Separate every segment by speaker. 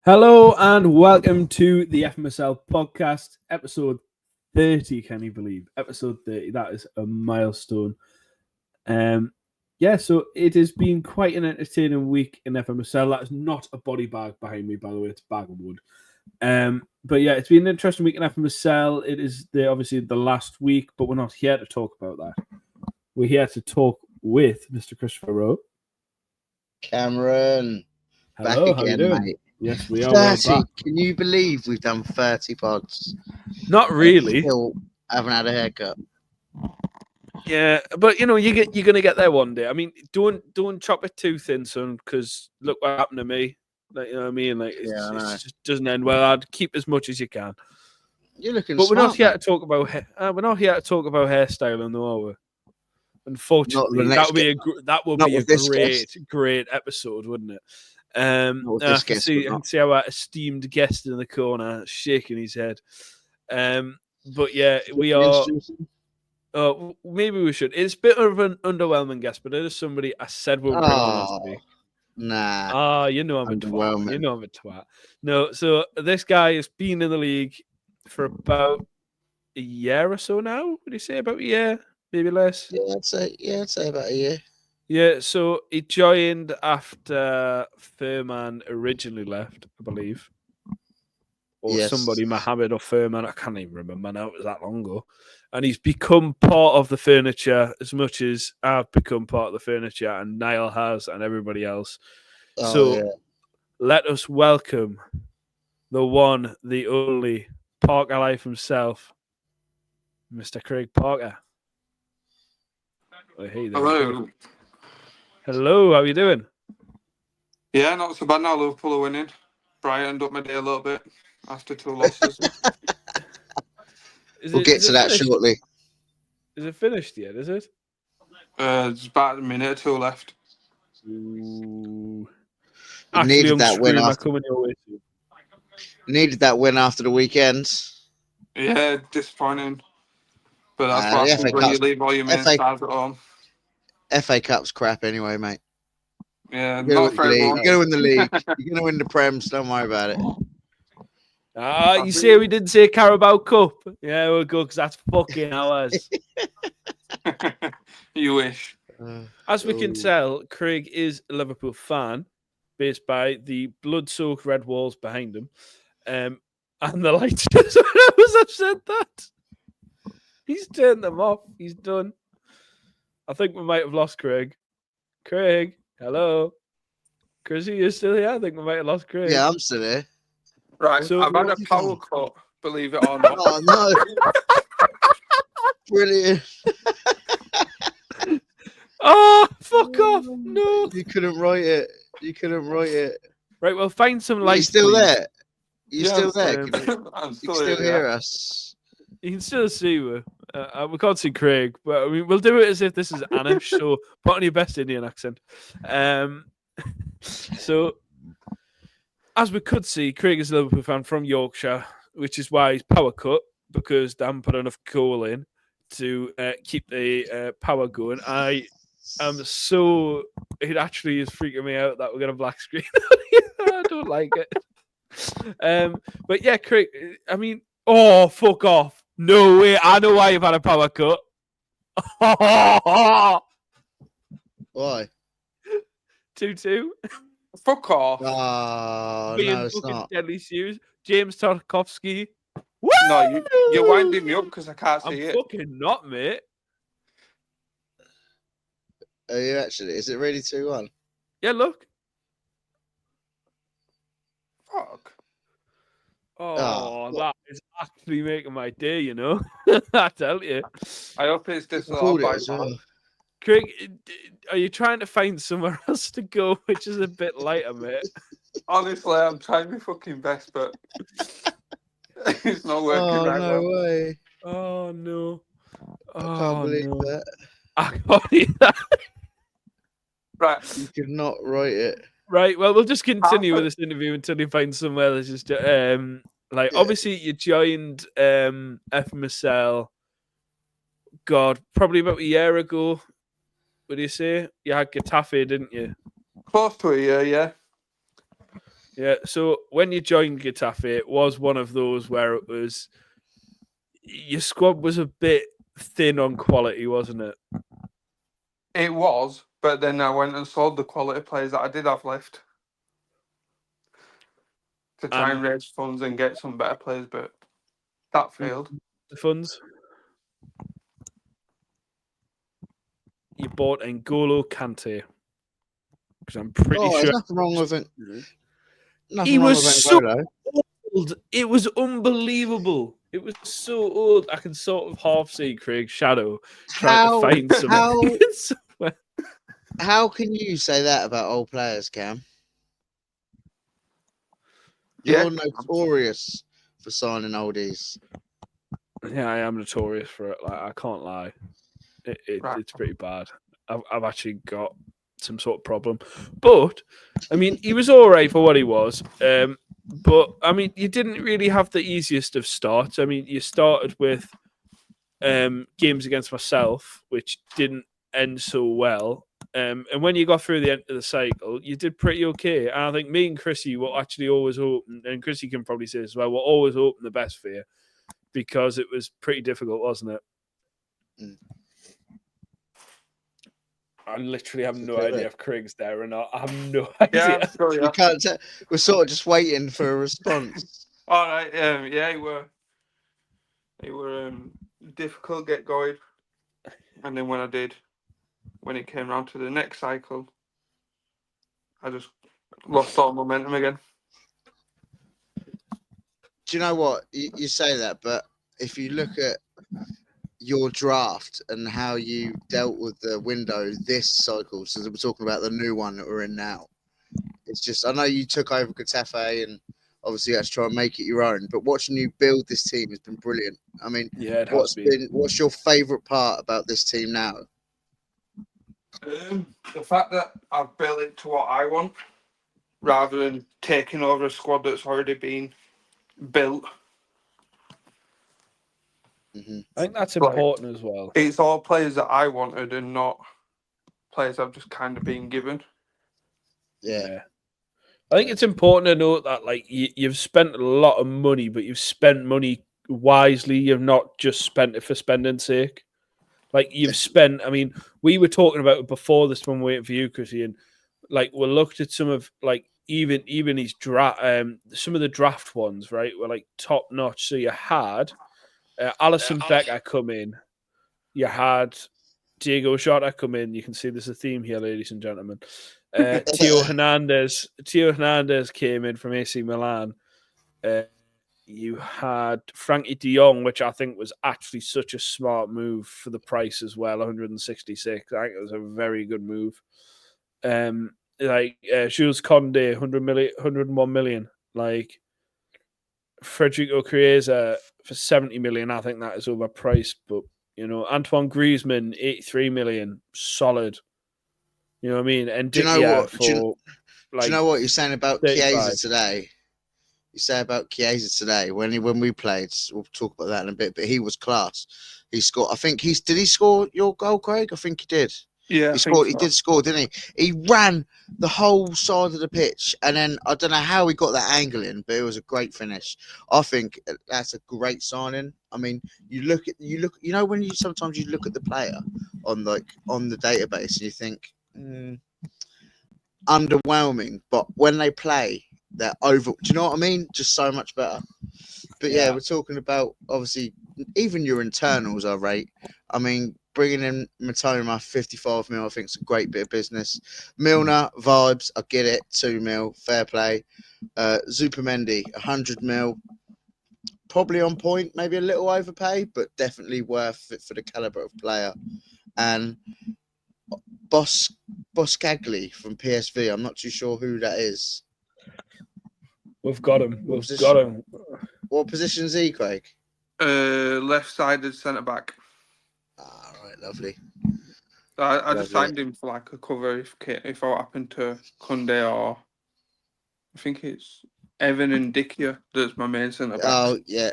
Speaker 1: Hello and welcome to the FMSL podcast, episode 30. Can you believe? Episode 30. That is a milestone. So it has been quite an entertaining week in FMSL. That is not a body bag behind me, by the way. It's a bag of wood. It's been an interesting week in FMSL. It is obviously the last week, but we're not here to talk about that. We're here to talk with Mr. Christopher Rowe.
Speaker 2: Cameron.
Speaker 1: Hello,
Speaker 2: back again, mate.
Speaker 1: Yes, we are.
Speaker 2: 30. Can you believe we've done 30 pods?
Speaker 1: Not really.
Speaker 2: Still haven't had a haircut.
Speaker 1: Yeah, but you're gonna get there one day. I mean, don't chop it too thin, son, because look what happened to me. Like, you know what I mean? Like, it just doesn't end well. I'd keep as much as you can.
Speaker 2: You're looking.
Speaker 1: But
Speaker 2: smart,
Speaker 1: we're not here
Speaker 2: mate.
Speaker 1: to talk about. We're not here to talk about hairstyling, though, are we? Unfortunately, that would be a great episode, wouldn't it? I can see our esteemed guest in the corner shaking his head. But yeah, we are. Maybe we should. It's a bit of an underwhelming guest, but it is somebody I said we'll bring on this week.
Speaker 2: Nah.
Speaker 1: You know I'm a twat. You know I'm a twat. No, so this guy has been in the league for about a year or so now. Would you say about a year? Maybe less?
Speaker 2: Yeah, I'd say about a year.
Speaker 1: Yeah, so he joined after Furman originally left, I believe. Or somebody, Mohammed or Furman, I can't even remember now, it was that long ago. And he's become part of the furniture as much as I've become part of the furniture and Niall has and everybody else. Let us welcome the one, the only Parker Life himself, Mr. Craig Parker. Oh, hey there.
Speaker 3: Hello.
Speaker 1: Hello, how are you doing?
Speaker 3: Yeah, not so bad now. Liverpool are winning. Brightened up my day a little bit after 2 losses.
Speaker 2: We'll get to that shortly.
Speaker 1: Is it finished yet, is it?
Speaker 3: There's about a minute or 2 left.
Speaker 1: Ooh.
Speaker 2: Needed that win after the weekend.
Speaker 3: Yeah, disappointing. But that's what happens when you leave all your main stars at home.
Speaker 2: FA Cup's crap anyway, mate.
Speaker 3: Yeah, not for everyone.
Speaker 2: You're going to win the league. You're going to win the Prems. Don't worry about it.
Speaker 1: You say we didn't say Carabao Cup? Yeah, we'll go because that's fucking ours.
Speaker 3: You wish.
Speaker 1: As we can tell, Craig is a Liverpool fan, based by the blood-soaked red walls behind him, and the lights. I've said that. He's turned them off. He's done. I think we might have lost Craig. Craig, hello. Chrissy, you're still here? I think we might have lost Craig.
Speaker 2: Yeah, I'm still here.
Speaker 3: Right, so I've had a power cut, believe it or not.
Speaker 2: Oh, no. Brilliant.
Speaker 1: Oh, fuck off. No.
Speaker 2: You couldn't write it.
Speaker 1: Right, well, find some lights.
Speaker 2: You're still
Speaker 1: please.
Speaker 2: there? You're still there? You can still hear us?
Speaker 1: You can still see we can't see Craig, but I mean, we'll do it as if this is Anish, so put on your best Indian accent. So, as we could see, Craig is a Liverpool fan from Yorkshire, which is why he's power cut, because they haven't put enough coal in to keep the power going. It actually is freaking me out that we're going to black screen. I don't like it. But yeah, Craig, I mean, oh, fuck off. No way. I know why you've had a power cut.
Speaker 2: Why?
Speaker 1: 2-2.
Speaker 3: Fuck off.
Speaker 2: Oh, no, it's not.
Speaker 1: Deadly Shoes. James Tarkovsky. Woo!
Speaker 3: No, you're winding me up because I can't see it.
Speaker 1: I'm fucking not, mate.
Speaker 2: Are you actually? Is it really 2-1?
Speaker 1: Yeah, look.
Speaker 3: Fuck.
Speaker 1: Oh, that is actually making my day, you know. I tell you.
Speaker 3: I hope it's this little
Speaker 2: well.
Speaker 1: Craig, are you trying to find somewhere else to go, which is a bit lighter, mate?
Speaker 3: Honestly, I'm trying my fucking best, but it's not working.
Speaker 2: Oh, no way.
Speaker 1: Oh, no.
Speaker 2: I can't believe that.
Speaker 1: I can't believe that.
Speaker 3: Right.
Speaker 2: You could not write it.
Speaker 1: Right, well, we'll just continue with this interview until you find somewhere that's just... Obviously, you joined FMSL, God, probably about a year ago. What do you say? You had Getafe, didn't you?
Speaker 3: Close to a year, yeah.
Speaker 1: Yeah. So when you joined Getafe, it was one of those where it was your squad was a bit thin on quality, wasn't it?
Speaker 3: It was, but then I went and sold the quality players that I did have left to try and raise funds and get some better players, but that failed.
Speaker 1: The funds. You bought N'Golo Kante because I'm pretty
Speaker 2: Oh,
Speaker 1: sure
Speaker 2: there's nothing wrong with it.
Speaker 1: he
Speaker 2: Nothing wrong with
Speaker 1: was so
Speaker 2: N'Golo.
Speaker 1: old. It was unbelievable. It was so old. I can sort of half see Craig's shadow trying to find something somewhere.
Speaker 2: How can you say that about old players, Cam? You're notorious for signing oldies.
Speaker 1: Yeah, I am notorious for it. Like, I can't lie.
Speaker 3: Right.
Speaker 1: It's pretty bad. I've actually got some sort of problem. But, I mean, he was all right for what he was. But, I mean, you didn't really have the easiest of starts. I mean, you started with games against myself, which didn't end so well. And when you got through the end of the cycle, you did pretty okay. And I think me and Chrissy were actually always hoping, and Chrissy can probably say as well, we're always hoping the best for you because it was pretty difficult, wasn't it?
Speaker 2: Mm.
Speaker 1: I literally have no
Speaker 2: Correct.
Speaker 1: idea if Craig's there or not. I have no idea.
Speaker 3: Yeah, sure,
Speaker 2: You
Speaker 3: yeah.
Speaker 2: can't tell. We're sort of just waiting for a response.
Speaker 3: All right. Yeah, he were difficult get going, and then when it came round to the next cycle, I just lost all momentum again.
Speaker 2: Do you know what? You say that, but if you look at your draft and how you dealt with the window this cycle, so we're talking about the new one that we're in now. It's just, I know you took over Getafe and obviously you had to try and make it your own, but watching you build this team has been brilliant. I mean,
Speaker 1: Yeah, it has been.
Speaker 2: What's your favourite part about this team now?
Speaker 3: The fact that I've built it to what I want, rather than taking over a squad that's already been built.
Speaker 2: Mm-hmm.
Speaker 1: I think that's important as well.
Speaker 3: It's all players that I wanted and not players I've just kind of been given.
Speaker 2: Yeah.
Speaker 1: I think it's important to note that like you've spent a lot of money, but you've spent money wisely. You've not just spent it for spending's sake. Like you've spent. I mean, we were talking about it before this when we waiting for you, Chrissy, and like we looked at some of like even his draft, some of the draft ones, right, were like top notch. So you had Alison Becker come in, you had Diego Jota come in. You can see there's a theme here, ladies and gentlemen. Theo Hernandez came in from AC Milan. You had Frankie de Jong, which I think was actually such a smart move for the price as well, 166. I think it was a very good move. Jules Condé, 101 million. Like Federico Chiesa for 70 million. I think that is overpriced, but you know, Antoine Griezmann, 83 million, solid. You know what I mean? And
Speaker 2: Do you know what?
Speaker 1: for
Speaker 2: Do you know what you're saying about
Speaker 1: 35.
Speaker 2: Chiesa today? You say about Chiesa today when we played. We'll talk about that in a bit. But he was class. He scored. I think did he score your goal, Craig? I think he did.
Speaker 3: Yeah,
Speaker 2: he scored. So. He did score, didn't he? He ran the whole side of the pitch, and then I don't know how he got that angle in, but it was a great finish. I think that's a great signing. I mean, you look. You know, when you sometimes you look at the player on the database, and you think underwhelming, but when they play, they're over. Do you know what I mean? Just so much better. But yeah, we're talking about obviously even your internals are rate. I mean, bringing in Matoma 55 mil, I think it's a great bit of business. Milner vibes, I get it, 2 mil, fair play. Zupamendi 100 mil, probably on point, maybe a little overpay, but definitely worth it for the caliber of player. And Boskagli from PSV, I'm not too sure who that is.
Speaker 1: We've got him. Got him.
Speaker 2: What position is he, Craig?
Speaker 3: Left-sided centre back.
Speaker 2: Ah, right, lovely.
Speaker 3: I just signed him for like a cover if I happen to Kunde or I think it's Evan and Dickia. That's my main centre back.
Speaker 2: Oh yeah,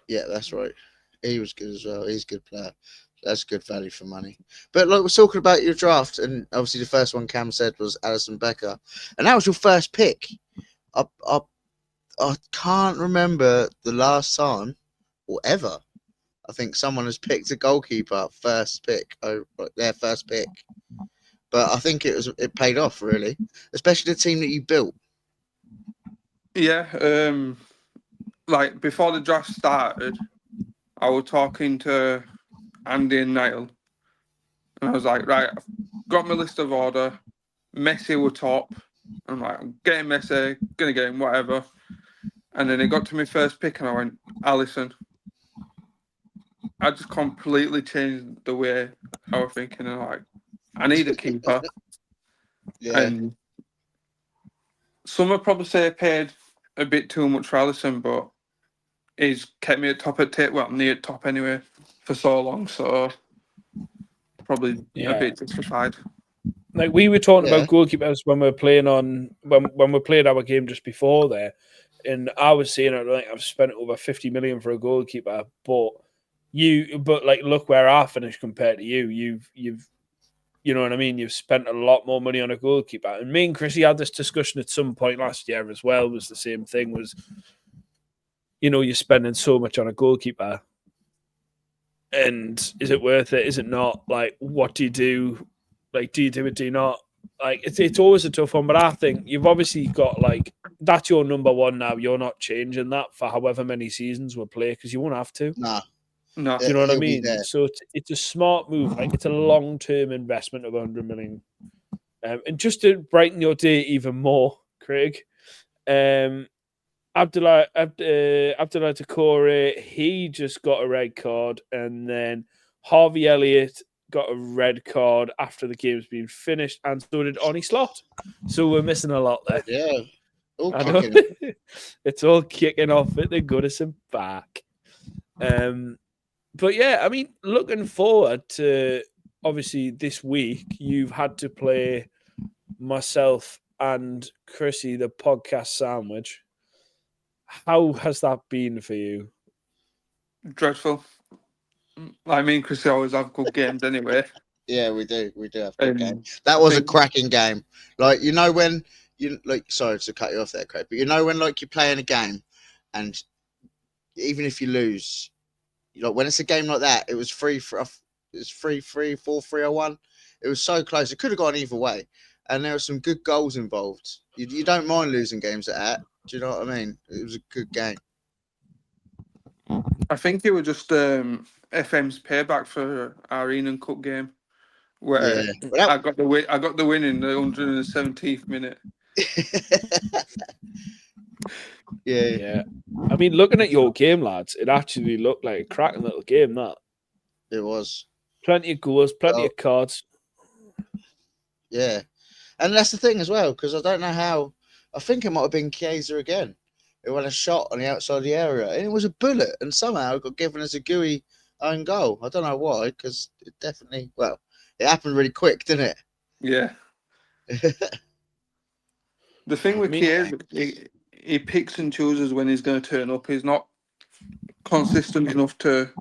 Speaker 2: that's right. He was good as well. He's a good player. That's good value for money. But like we're talking about your draft, and obviously the first one Cam said was Alison Becker, and that was your first pick. I can't remember the last time or ever. I think someone has picked a goalkeeper first pick, their first pick. But I think it paid off really, especially the team that you built.
Speaker 3: Yeah, like before the draft started, I was talking to Andy and Niall, and I was like, right, I've got my list of order. Messi were top. I'm like, I'm getting Messi, gonna get him, whatever. And then it got to my first pick, and I went, Allison. I just completely changed the way I was thinking. And like, I need a keeper.
Speaker 2: Yeah.
Speaker 3: And some would probably say I paid a bit too much for Allison, but he's kept me at top at well, near top anyway, for so long. So probably a bit justified.
Speaker 1: Like we were talking
Speaker 2: Yeah.
Speaker 1: about goalkeepers when we were playing when we played our game just before there, and I was saying I've spent over 50 million for a goalkeeper, but like look where I finished compared to you. You've you know what I mean? You've spent a lot more money on a goalkeeper. And me and Chrissy had this discussion at some point last year as well, was the same thing, was you're spending so much on a goalkeeper. And is it worth it? Is it not? Like, what do you do? Like, do you do it? Do you not? Like, it's always a tough one. But I think you've obviously got that's your number one now. You're not changing that for however many seasons we'll play because you won't have to.
Speaker 2: Nah.
Speaker 3: No,
Speaker 1: you know what I
Speaker 2: He'll be
Speaker 1: mean.
Speaker 2: there.
Speaker 1: So it's a smart move. Like, it's a long term investment of 100 million, and just to brighten your day even more, Craig. Abdullah Takore, he just got a red card, and then Harvey Elliott got a red card after the game's been finished, and so did Oni Slot. So we're missing a lot there.
Speaker 2: Yeah. All
Speaker 1: I know.
Speaker 2: kicking.
Speaker 1: It's all kicking off at the Goodison back. But yeah, I mean, looking forward to obviously this week, you've had to play myself and Chrissy, the podcast sandwich. How has that been for you?
Speaker 3: dreadful. I mean, Chris always have good games anyway.
Speaker 2: Yeah, we do. We do have good game.
Speaker 3: I
Speaker 2: That was a
Speaker 3: think-
Speaker 2: cracking game. Like, when you sorry to cut you off there, Craig, but when like you're playing a game, and even if you lose, when it's a game like that, it was 3-3, 4-3 or 1. It was so close. It could have gone either way, and there were some good goals involved. You don't mind losing games like that. Do you know what I mean? It was a good game.
Speaker 3: I think it was just FM's payback for our Enan Cup game, where I got the win. I got the win in the 117th minute.
Speaker 2: Yeah.
Speaker 1: I mean, looking at your game, lads, it actually looked like a cracking little game. That
Speaker 2: it was.
Speaker 1: Plenty of goals, plenty of cards.
Speaker 2: Yeah, and that's the thing as well, because I don't know how. I think it might have been Chiesa again. It went a shot on the outside of the area, and it was a bullet, and somehow it got given as a gooey own goal. I don't know why, because it definitely, it happened really quick, didn't it?
Speaker 3: Yeah. The thing with Chiesa, he picks and chooses when he's going to turn up. He's not consistent enough to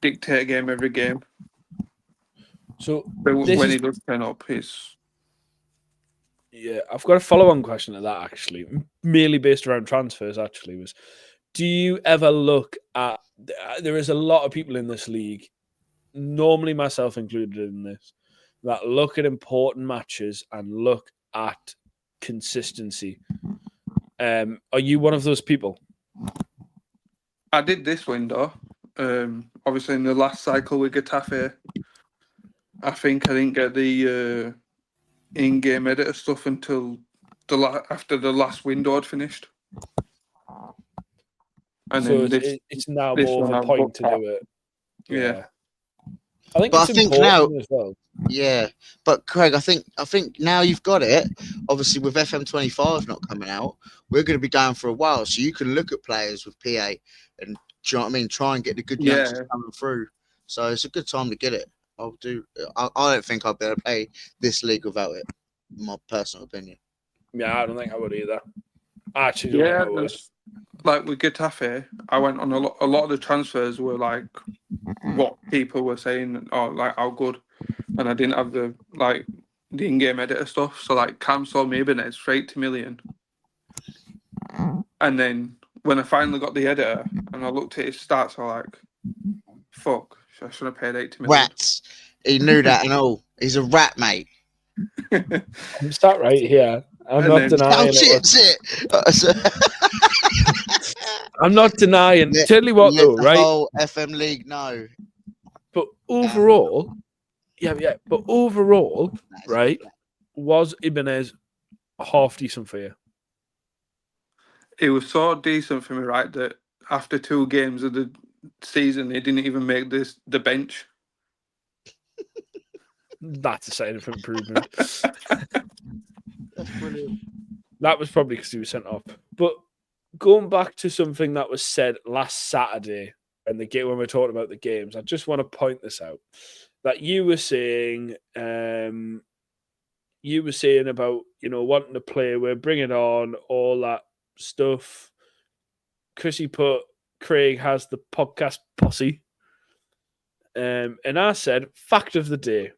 Speaker 3: dictate a game every game.
Speaker 1: So
Speaker 3: when he does turn up, he's...
Speaker 1: Yeah, I've got a follow-on question to that, actually, merely based around transfers, actually, was, do you ever look at, there is a lot of people in this league, normally myself included in this, that look at important matches and look at consistency. Are you one of those people?
Speaker 3: I did this window, obviously in the last cycle with Getafe. I think I didn't get the in-game editor stuff until after the last window had finished. And
Speaker 1: so
Speaker 3: then
Speaker 1: it's now more of a point to do it.
Speaker 3: Yeah.
Speaker 1: I think it's important now as well.
Speaker 2: Yeah, but Craig, I think now you've got it. Obviously, with FM25 not coming out, we're going to be going for a while. So you can look at players with PA, and do you know what I mean? Try and get the good youngsters coming through. So it's a good time to get it. I don't think I'll be able to play this league without it. In my personal opinion.
Speaker 1: Yeah, I don't think I would either. I actually don't think I would.
Speaker 3: Like with Getafe, I went on a lot of the transfers were like what people were saying, or like how good, and I didn't have the in-game editor stuff. So like Cam sold me Ibanez for 80 million, And then when I finally got the editor and I looked at his stats, I was like, fuck, I should have paid 80 million.
Speaker 2: Rats. He knew that and all. He's a rat, mate.
Speaker 1: I'm sat right here. I'm not denying I'm not denying. Tell you what, though, right?
Speaker 2: The whole FM league know.
Speaker 1: But overall, But overall, right, was Ibanez half decent for you?
Speaker 3: It was so decent for me, right, that after 2 games of the season, he didn't even make the bench.
Speaker 1: That's a sign of improvement.
Speaker 2: That's brilliant.
Speaker 1: That was probably because he was sent off. But going back to something that was said last Saturday when we talked about the games, I just want to point this out. That you were saying about, wanting to play, bring it on, all that stuff. Chrissy put, Craig has the podcast posse. And I said, fact of the day.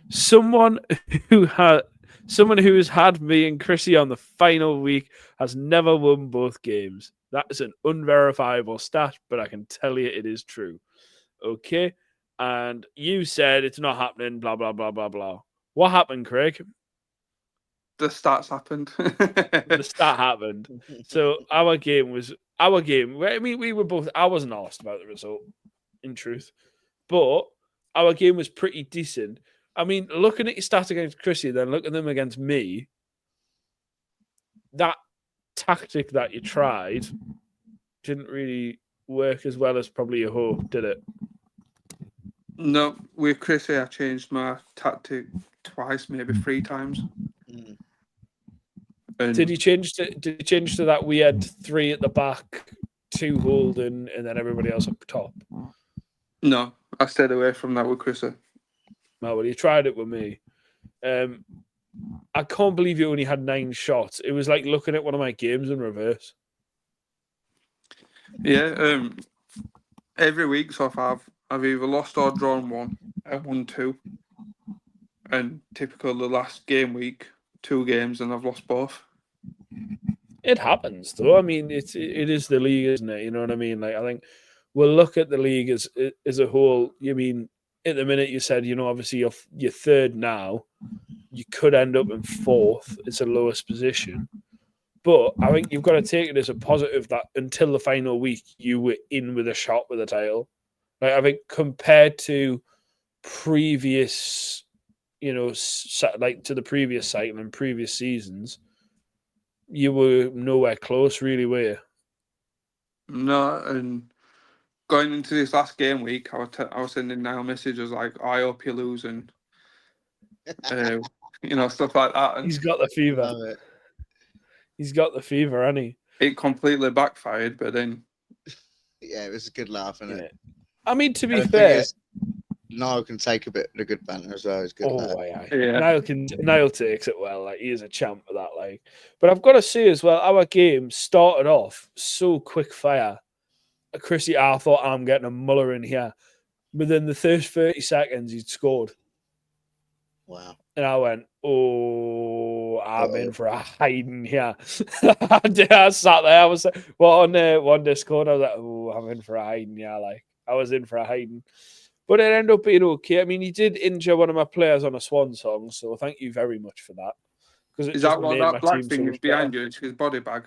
Speaker 1: Someone who has had me and Chrissy on the final week has never won both games. That is an unverifiable stat, but I can tell you it is true. Okay? And you said it's not happening, blah, blah, blah, blah, blah. What happened, Craig?
Speaker 3: The stats happened.
Speaker 1: The stat happened. So our game. I mean, we were both. I wasn't asked about the result, in truth, but our game was pretty decent. I mean, looking at your stats against Chrissy, then looking at them against me, that tactic that you tried didn't really work as well as probably you hoped, did it?
Speaker 3: No, with Chrissy, I changed my tactic twice, maybe 3 times. And
Speaker 1: did you change to that we had 3 at the back, 2 holding, and then everybody else up top?
Speaker 3: No, I stayed away from that with Chrissy.
Speaker 1: Well, you tried it with me. I can't believe you only had 9 shots. It was like looking at one of my games in reverse.
Speaker 3: Yeah, every week so far, I've either lost or drawn 1. I won 2. And typical the last game week, 2 games, and I've lost both.
Speaker 1: It happens, though. I mean, it is the league, isn't it? You know what I mean? Like, I think we'll look at the league as a whole. You mean at the minute you said, obviously you're third now. You could end up in 4th. It's the lowest position. But I think you've got to take it as a positive that until the final week, you were in with a shot with the title. Like, I think compared to previous, like to the previous cycle and previous seasons, you were nowhere close, really, were you?
Speaker 3: No, and going into this last game week, I was sending now messages like, "I hope you lose," and stuff like that. And
Speaker 1: he's got the fever. He's got the fever, hasn't he?
Speaker 3: It completely backfired, but then
Speaker 2: yeah, it was a good laugh, isn't it?
Speaker 1: I mean, to be fair,
Speaker 2: Niall can take a bit of the good banter as well. It's good.
Speaker 1: Yeah. Niall takes it well. Like, he is a champ for that. Like, but I've got to say as well, our game started off so quick fire. Chrissy, I thought I'm getting a muller in here. Within the first 30 seconds, he'd scored.
Speaker 2: Wow.
Speaker 1: And I went, oh, I'm in for a hiding here. I sat there. I was like, on Discord, I was like, oh, I'm in for a hiding. Yeah, like, I was in for a hiding. But it ended up being okay. I mean, he did injure one of my players on a swan song, so thank you very much for that.
Speaker 3: Is that what that black thing is behind you? It's his body bag.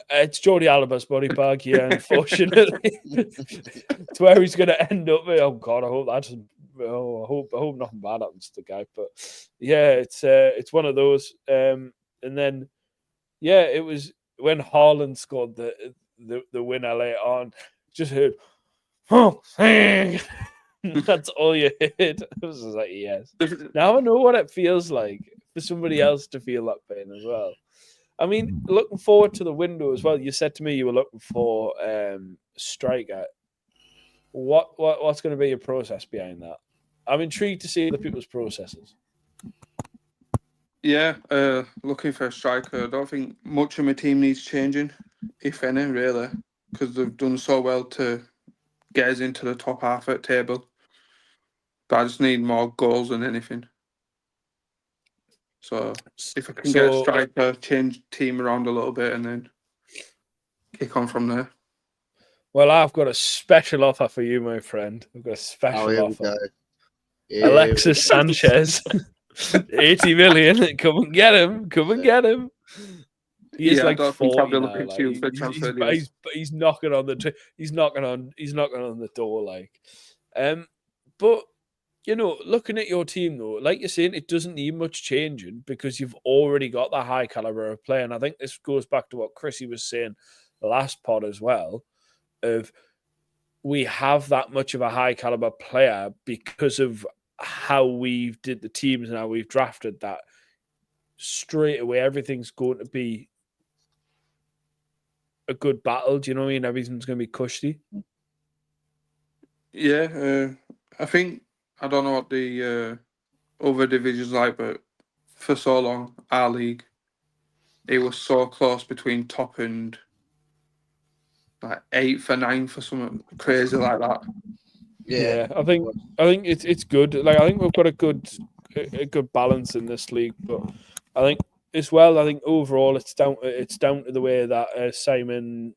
Speaker 1: It's Jordi Alba's body bag, yeah, unfortunately. It's where he's going to end up. Oh, God, I hope that's... Oh, I hope nothing bad happens to the guy. But, yeah, it's one of those. And then, yeah, it was when Haaland scored the winner later on. Just heard, oh, that's all you heard. I was just like, yes. Now I know what it feels like for somebody else to feel that pain as well. I mean, looking forward to the window as well. You said to me you were looking for striker. What's going to be your process behind that? I'm intrigued to see other people's processes.
Speaker 3: Yeah, looking for a striker. I don't think much of my team needs changing, if any, really, because they've done so well to get us into the top half at the table. But I just need more goals than anything. So if I can get a striker, change team around a little bit, and then kick on from there.
Speaker 1: Well, I've got a special offer for you, my friend. I've got a special offer. Alexis Sanchez, 80 million. Come and get him. Come and get him. He is like 40 now. Like, he's knocking on the he's knocking on the door. Like, but you know, looking at your team though, like you're saying, it doesn't need much changing because you've already got that high caliber of player. And I think this goes back to what Chrissy was saying the last pod as well. Of we have that much of a high caliber player because of how we did the teams and how we've drafted that. Straight away, everything's going to be a good battle. Do you know what I mean? Everything's going to be cushy.
Speaker 3: Yeah, I think I don't know what the other divisions like, but for so long, our league, it was so close between top and like 8th or 9th or something crazy like that.
Speaker 1: Yeah, I think it's good. Like I think we've got a good balance in this league, but I think as well. I think overall it's down to the way that Simon,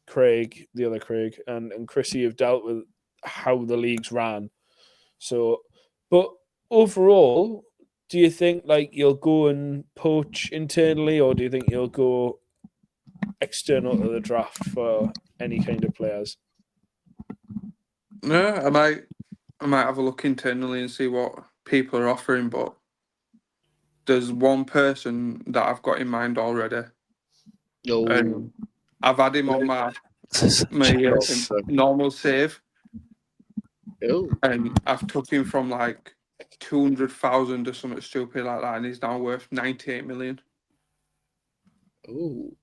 Speaker 1: Craig, the other Craig, and Chrissy have dealt with how the leagues ran. So, but overall, do you think like you'll go and poach internally, or do you think you'll go external to the draft for any kind of players?
Speaker 3: No, I might have a look internally and see what people are offering, but there's one person that I've got in mind already. I've had him on my normal save. And I've took him from like 200,000 or something stupid like that, and he's now worth 98 million.
Speaker 2: Ooh.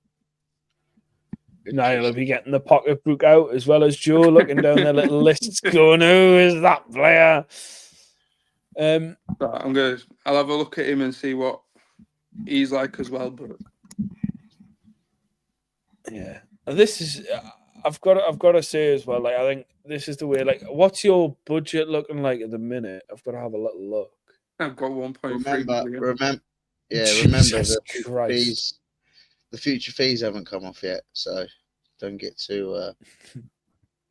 Speaker 1: Niall will be getting the pocketbook out as well as Joe, looking down their little lists, going, "Who is that player?"
Speaker 3: I'll have a look at him and see what he's like as well. But
Speaker 1: yeah, this is. I've got to say as well. Like, I think this is the way. Like, what's your budget looking like at the minute? I've got to have a little look.
Speaker 3: I've got 1.3 million.
Speaker 2: Remember the future fees haven't come off yet, so don't get too.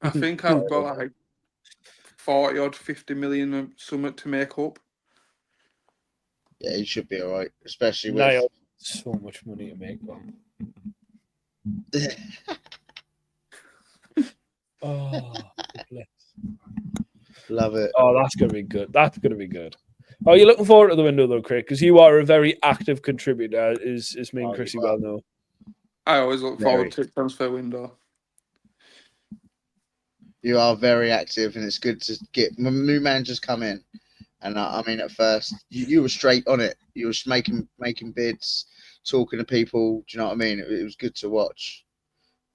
Speaker 3: I think I've got like 40 odd 50 million or something to make up.
Speaker 2: Yeah, you should be all right, especially
Speaker 1: with so much money to make up. Oh,
Speaker 2: love it.
Speaker 1: Oh, that's gonna be good. That's gonna be good. Oh, you're looking forward to the window though, Craig, because you are a very active contributor, as me and Chrissy well know.
Speaker 3: I always look forward to transfer window.
Speaker 2: You are very active, and it's good to get new managers come in. And I mean, at first you were straight on it. You were making bids, talking to people. Do you know what I mean? It was good to watch.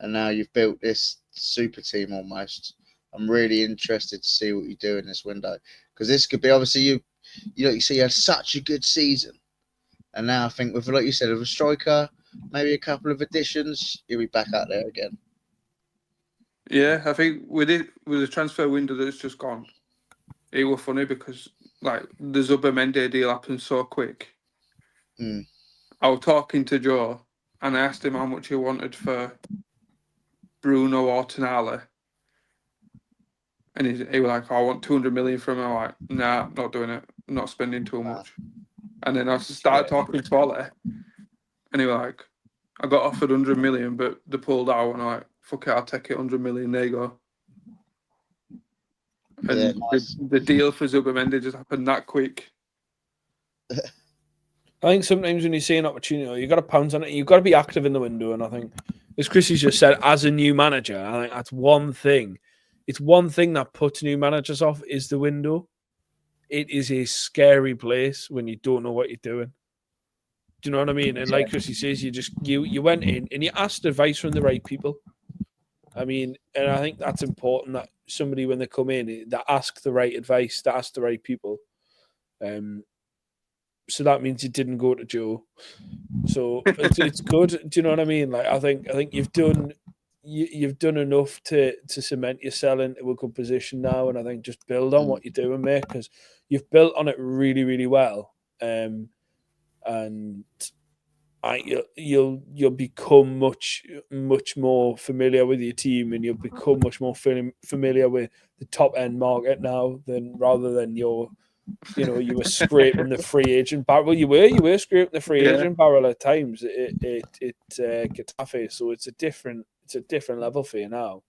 Speaker 2: And now you've built this super team almost. I'm really interested to see what you do in this window, because this could be obviously you had such a good season, and now I think with, like you said, with a striker, maybe a couple of additions, you'll be back out there again.
Speaker 3: Yeah, I think with the transfer window that's just gone, it was funny because like the Zubimendi deal happened so quick. I was talking to Joe and I asked him how much he wanted for Bruno or Tonali, and he was like, "Oh, I want 200 million from him." I'm like, "Nah, not doing it. I'm not spending too much." And then I started talking to Ollie, and he was like, "I got offered 100 million, but they pulled out." And I'm like, "Fuck it, I'll take it. 100 million. There you go." And the deal for Zubimendi just happened that quick.
Speaker 1: I think sometimes when you see an opportunity, you've got to pounce on it. You've got to be active in the window. And I think, as Chrissy's just said, as a new manager, I think that's one thing. It's one thing that puts new managers off is the window. It is a scary place when you don't know what you're doing. Do you know what I mean? And like Chrissy says, you went in and you asked advice from the right people. I mean, and I think that's important that somebody, when they come in, that ask the right advice, that ask the right people. So that means you didn't go to Joe. So it's good. Do you know what I mean? Like I think you've done enough to cement yourself into a good position now, and I think just build on what you're doing, mate, because you've built on it really, really well. and you'll become much more familiar with your team, and you'll become much more familiar with the top end market now rather than you were scraping the free agent barrel. Well, you were scraping the free agent barrel at times at Getafe, so it's a different level for you now.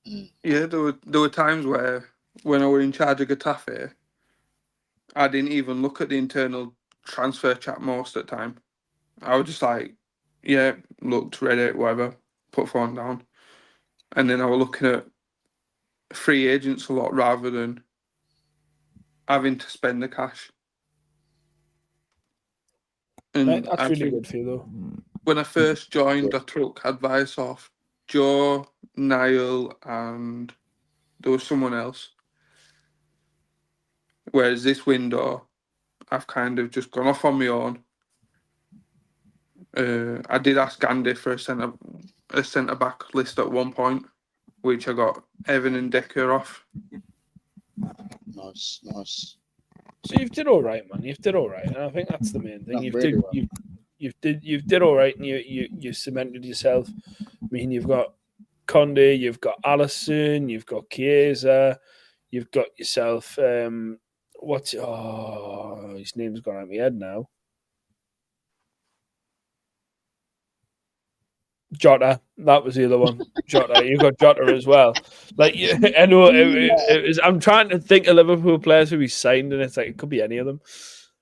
Speaker 3: Yeah, there were times where when I were in charge of Getafe, I didn't even look at the internal transfer chat most of the time. I was just like, yeah, looked, read it, whatever, put phone down. And then I was looking at free agents a lot rather than having to spend the cash. And
Speaker 1: that's really good for you, though.
Speaker 3: When I first joined, I took advice off Joe, Niall, and there was someone else. Whereas this window, I've kind of just gone off on my own. I did ask Andy for a centre back list at one point, which I got Evan and Decker off.
Speaker 2: Nice.
Speaker 1: So you've did all right, man. You've did all right, and I think that's the main thing. You've did all right, and you cemented yourself. I mean, you've got Conde, you've got Allison, you've got Chiesa, you've got yourself. His name's gone out of my head now. Jota, that was the other one. Jota, you got Jota as well. Like, I know it was. I'm trying to think of Liverpool players who he signed, and it's like it could be any of them.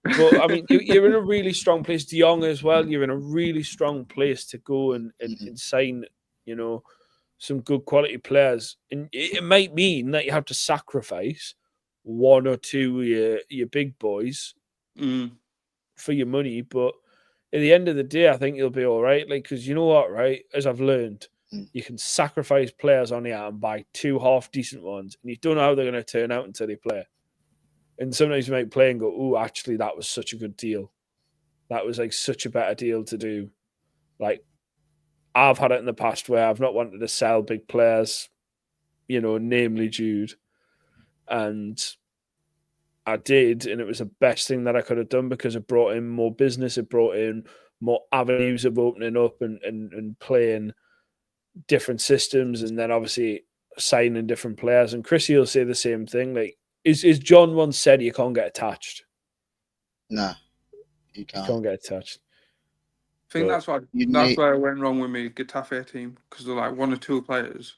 Speaker 1: But I mean, you're in a really strong place. De Jong as well. You're in a really strong place to go and sign, some good quality players. And it might mean that you have to sacrifice one or two of your big boys for your money, but at the end of the day, I think you'll be all right. Like, because you know what, right? As I've learned, you can sacrifice players on here and buy two half decent ones, and you don't know how they're going to turn out until they play. And sometimes you might play and go, "Oh, actually, that was such a good deal. That was like such a better deal to do." Like, I've had it in the past where I've not wanted to sell big players, namely Jude, and I did, and it was the best thing that I could have done because it brought in more business, it brought in more avenues of opening up and playing different systems, and then obviously signing different players. And Chrissy will say the same thing. Like, is John once said you can't get attached?
Speaker 2: No, you can't.
Speaker 1: You can't get attached.
Speaker 3: I think that's where I went wrong with my Getafe team, because they're like one or two players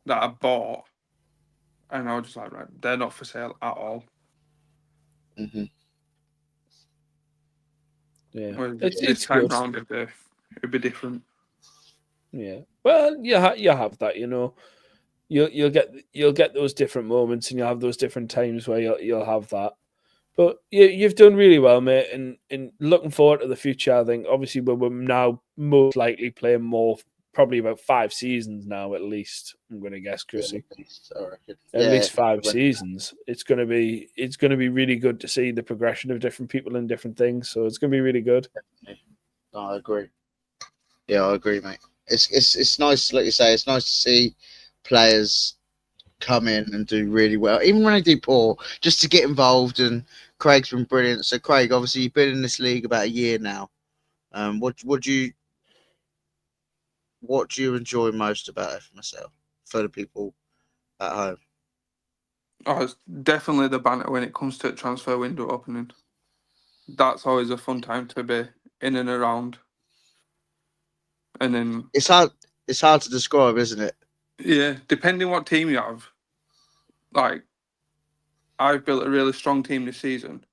Speaker 3: that I bought, and I was just like, right, they're not for sale at all.
Speaker 2: Mm-hmm.
Speaker 1: Yeah,
Speaker 3: it's time round it'd be different.
Speaker 1: Yeah, well, you have that, you'll get those different moments, and you'll have those different times where you'll have that. But you've done really well, mate, and looking forward to the future. I think obviously we're now most likely playing more, probably about 5 seasons now at least. I'm going to guess, Chrissy. At least 5 seasons. It's going to be really good to see the progression of different people and different things. So it's going to be really good.
Speaker 2: No, I agree. Yeah, I agree, mate. It's nice, like you say. It's nice to see players come in and do really well, even when they do poor, just to get involved. And Craig's been brilliant. So, Craig, obviously, you've been in this league about a year now. What do you enjoy most about it for the people at home?
Speaker 3: Oh, it's definitely the banter when it comes to transfer window opening. That's always a fun time to be in and around. And then
Speaker 2: it's hard to describe, isn't it?
Speaker 3: Yeah, depending what team you have. Like, I've built a really strong team this season,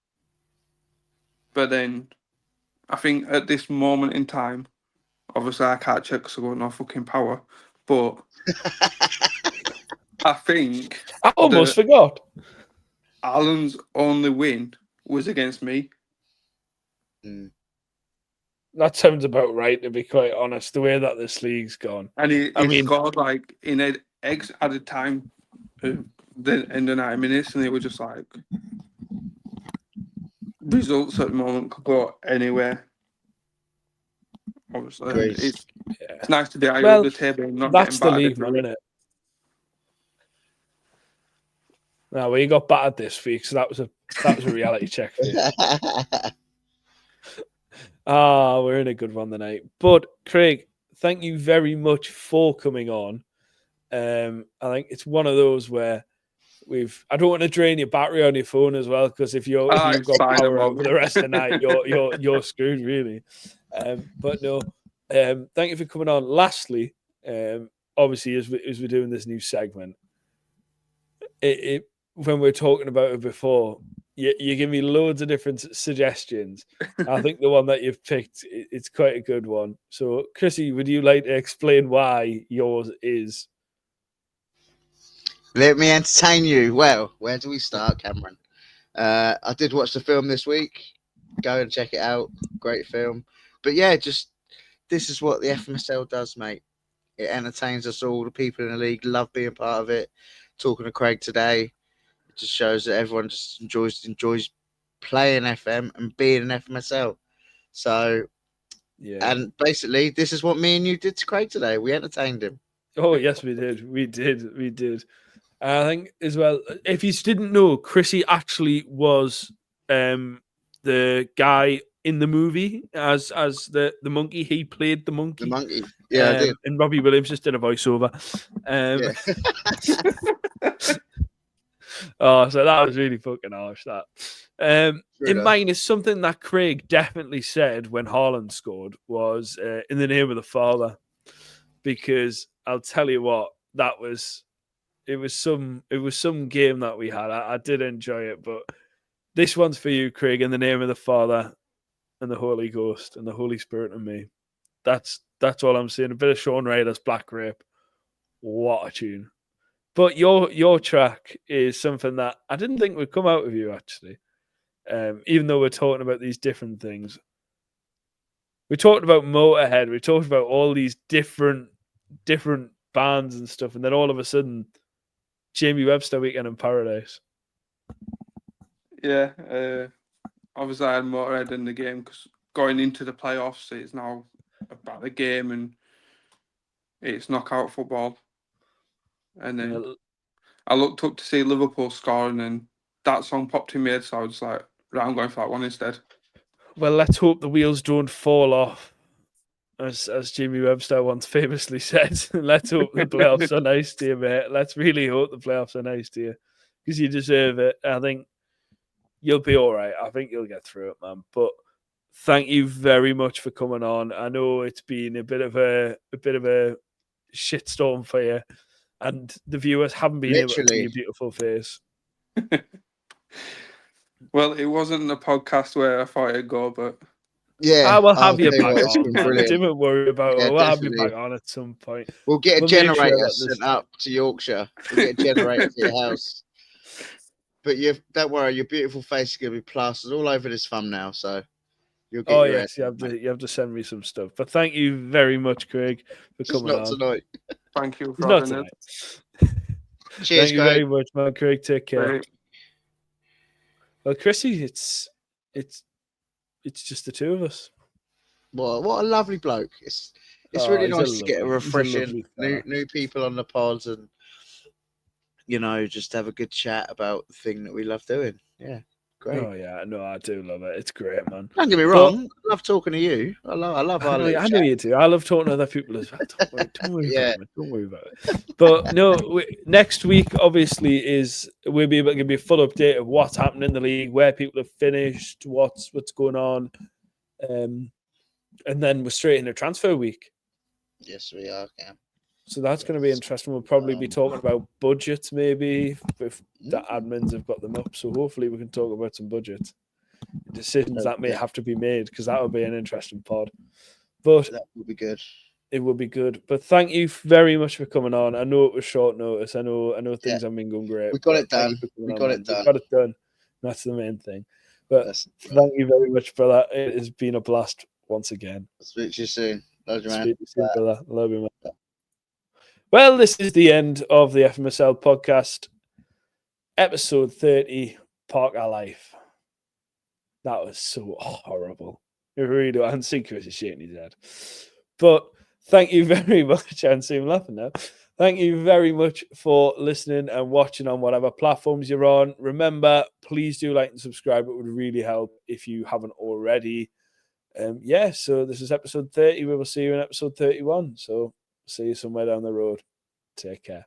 Speaker 3: but then I think at this moment in time, obviously I can't check because I've got no fucking power, but I think
Speaker 1: I almost forgot.
Speaker 3: Alan's only win was against me.
Speaker 1: That sounds about right, to be quite honest, the way that this league's gone.
Speaker 3: And he scored like in an added time in the 90 minutes, and it was just like results at the moment could go anywhere. Obviously, it's nice to be high up the table and not
Speaker 1: that's
Speaker 3: getting
Speaker 1: the league, man, isn't it? No, well, you got battered this week, so that was a reality check for you. We're in a good one tonight. But Craig, thank you very much for coming on. I think it's one of those where I don't want to drain your battery on your phone as well, because if you've got power out for the rest of the night, you're screwed really. But no, thank you for coming on. Lastly, obviously as we're doing this new segment, when we were talking about it before, you give me loads of different suggestions. I think the one that you've picked, it's quite a good one. So, Chrissy, would you like to explain why yours is?
Speaker 2: Let me entertain you. Well, where do we start, Cameron? I did watch the film this week. Go and check it out. Great film. But yeah, just this is what the FMSL does, mate. It entertains us all. The people in the league love being part of it. Talking to Craig today, it just shows that everyone just enjoys playing FM and being an FMSL. So,
Speaker 1: yeah.
Speaker 2: And basically, this is what me and you did to Craig today. We entertained him.
Speaker 1: Oh yes, we did. We did. I think as well. If you didn't know, Chrissy actually was the guy in the movie as the monkey. He played the monkey.
Speaker 2: The monkey. Yeah, I did.
Speaker 1: And Robbie Williams just did a voiceover.
Speaker 2: Yeah.
Speaker 1: So that was really fucking harsh. That. In mine is something that Craig definitely said when Haaland scored was in the name of the Father, because I'll tell you what, it was some game that we had. I did enjoy it, but this one's for you, Craig, in the name of the Father and the Holy Ghost and the Holy Spirit and me. That's all I'm saying. A bit of Sean Ryder's Black Grape. What a tune. But your track is something that I didn't think would come out of you, actually. Even though we're talking about these different things. We talked about Motorhead. We talked about all these different bands and stuff. And then all of a sudden, Jamie Webster, Weekend in Paradise.
Speaker 3: Yeah. Obviously, I had Motorhead in the game because going into the playoffs, it's now about the game and it's knockout football. And then I looked up to see Liverpool score, and then that song popped in my head, so I was like, right, I'm going for that one instead.
Speaker 1: Well, let's hope the wheels don't fall off, as Jamie Webster once famously said. Let's hope the playoffs are nice to you, mate. Let's really hope the playoffs are nice to you, because you deserve it. I think you'll be all right. I think you'll get through it, man. But thank you very much for coming on. I know it's been a bit of a shitstorm for you, and the viewers haven't been able to see your beautiful face.
Speaker 3: Well, it wasn't a podcast where I thought it'd go, but
Speaker 1: yeah, I will have you back on, man.
Speaker 2: Brilliant.
Speaker 1: Don't worry about it. We'll have you back on at some point.
Speaker 2: We'll get a generator sent up to Yorkshire. We'll get a generator to your house. But don't worry, your beautiful face is going to be plastered all over this thumbnail, so you'll get
Speaker 1: yes, you have to send me some stuff. But thank you very much, Craig, for coming on.
Speaker 2: Tonight.
Speaker 3: Thank you for having
Speaker 1: tonight.
Speaker 2: Cheers,
Speaker 1: thank you very much, man. Craig, take care.
Speaker 3: Great.
Speaker 1: Well, Chrissy, it's just the two of us.
Speaker 2: What a lovely bloke. It's really nice to get a refreshing new people on the pods and just have a good chat about the thing that we love doing. Yeah, great.
Speaker 1: Oh yeah, no, I do love it. It's great, man.
Speaker 2: Don't get me wrong. I love talking to you. I love our little
Speaker 1: I know you do. I love talking to other people as well. Don't worry about it. But no, next week obviously we'll be able to give you a full update of what's happening in the league, where people have finished, what's going on, and then we're straight into transfer week.
Speaker 2: Yes, we are, Cam.
Speaker 1: So that's going to be interesting. We'll probably be talking about budgets, maybe, if the admins have got them up. So hopefully we can talk about some budgets, decisions that may have to be made, because that would be an interesting pod. But
Speaker 2: that would be good.
Speaker 1: It would be good. But thank you very much for coming on. I know it was short notice. I know things have been going great.
Speaker 2: We got it done. We got it
Speaker 1: done. That's the main thing. But thank you very much for that. It has been a blast once again.
Speaker 2: I'll speak to you soon. Love you, man.
Speaker 1: Speak to you soon, brother. Love you, man. Well, this is the end of the FMSL podcast, episode 30, Park Our Life. That was so horrible. It really was. And Chris is shaking his head. But thank you very much. I see him laughing now. Thank you very much for listening and watching on whatever platforms you're on. Remember, please do like and subscribe. It would really help if you haven't already. So this is episode 30. We will see you in episode 31. So see you somewhere down the road. Take care.